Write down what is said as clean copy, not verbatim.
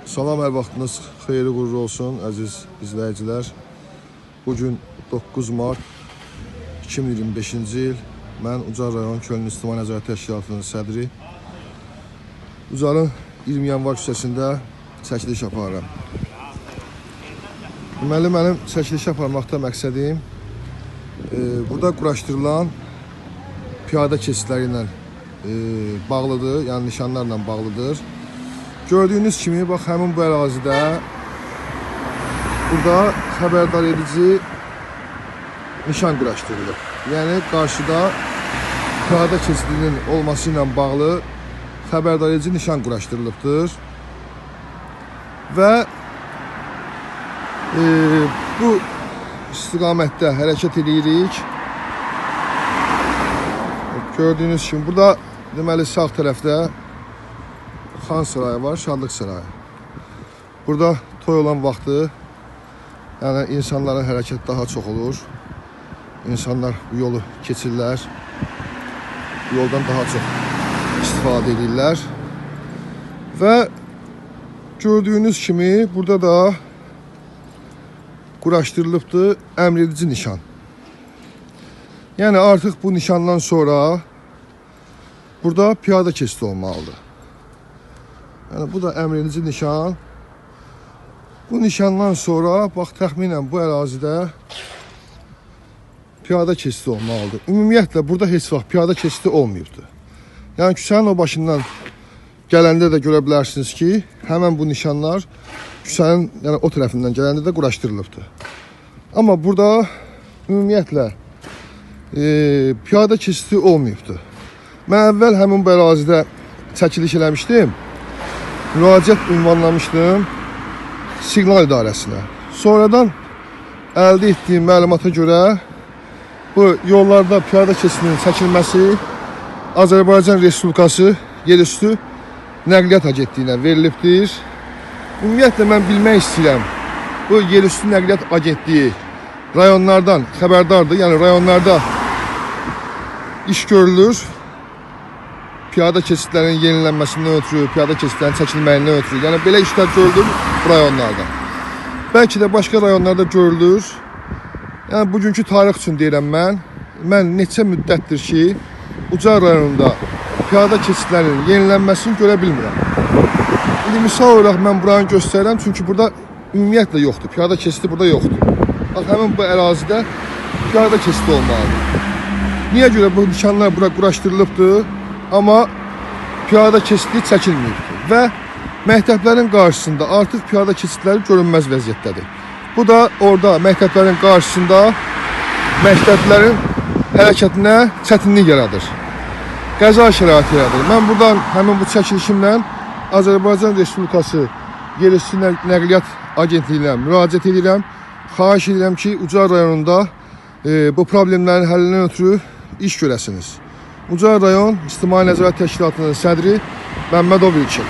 Salam, hər vaxtınız xeyirli uğurlu olsun əziz izləyicilər. Bugün 9 mart 2025-ci il. Mən Ucar rayon Köln İctimai Nəzarət Təşkilatının sədri. Ucarın 20 yanvar küçəsində çəkiliş aparıram. Deməli, mənim çəkiliş aparmaqda məqsədim burada quraşdırılan piyada keçidləri ilə bağlıdır, yəni nişanlarla bağlıdır. Gördüyünüz kimi, bax, həmin bu ərazidə burada xəbərdar edici nişan quraşdırılır. Yəni, qarşıda piyada keçidinin olması ilə bağlı xəbərdar edici nişan quraşdırılıbdır. Və bu istiqamətdə hərəkət edirik. Gördüyünüz kimi, burada deməli sağ tərəfdə Xan Sarayı var, Şadlıq Sarayı. Burada toy olan vaxtı, yəni insanların hərəkət daha çox olur. İnsanlar bu yolu keçirlər, bu yoldan daha çox istifadə edirlər. Və gördüyünüz kimi, burada da quraşdırılıbdır əmr edici nişan. Yəni artıq bu nişandan sonra burada piyada keçidi olmalıdır. Yəni bu da əmr edici nişan. Bu nişandan sonra bax təxminən bu ərazidə piyada keçidi olmalıdır. Ümumiyyətlə burada heç vaxt piyada keçidi olmayıbdır. Yəni küçənin o başından gələndə də görə bilərsiniz ki, həmən bu nişanlar küçənin yəni o tərəfindən gələndə də quraşdırılıbdır. Amma burada ümumiyyətlə piyada keçidi olmayıbdır. Mən əvvəl həmin bu ərazidə çəkiliş eləmişdim. Müraciət ünvanlamışdım siqnal idarəsinə. Sonradan əldə etdiyim məlumata görə bu yollarda piyada keçidinin çəkilməsi Azərbaycan Respublikası Yerüstü Nəqliyyat Agentliyinə verilibdir. Ümumiyyətlə mən bilmək istəyirəm, bu Yerüstü Nəqliyyat Agentliyi rayonlardan xəbərdardır. Yəni rayonlarda iş görülür. Piyada keçidlərin yenilənməsindən ötürü, piyada keçidlərin çəkilməyindən ötürü. Yəni belə işlər görülür bu rayonlarda. Bəlkə də başqa rayonlarda görülür. Yəni bugünkü tarix üçün deyirəm mən. Mən neçə müddətdir ki, Ucar rayonunda piyada keçidlərin yenilənməsini görə bilmirəm. İndi misal olaraq mən buranı göstərirəm, çünki burada ümumiyyətlə yoxdur. Piyada keçidi burada yoxdur. Bax, həmin bu ərazidə piyada keçidi olmalıdır. Niyə görə bu nişanlar bura quraşdırılıbdır? Amma piyada keçidi çəkilməyibdir və məktəblərin qarşısında artıq piyada keçidləri görünməz vəziyyətdədir. Bu da orada məktəblərin qarşısında məktəblərin hərəkətinə çətinlik yaradır. Qəza şəraiti yaradır. Mən buradan həmin bu çəkilişimlə Azərbaycan Respublikası Yerüstü Nəqliyyat Agentliyinə müraciət edirəm. Xahiş edirəm ki, Ucar rayonunda bu problemlərin həllindən ötürü iş görəsiniz. Ucar rayon İctimai Nəzarət Təşkilatının sədri Məmmədov İlkin.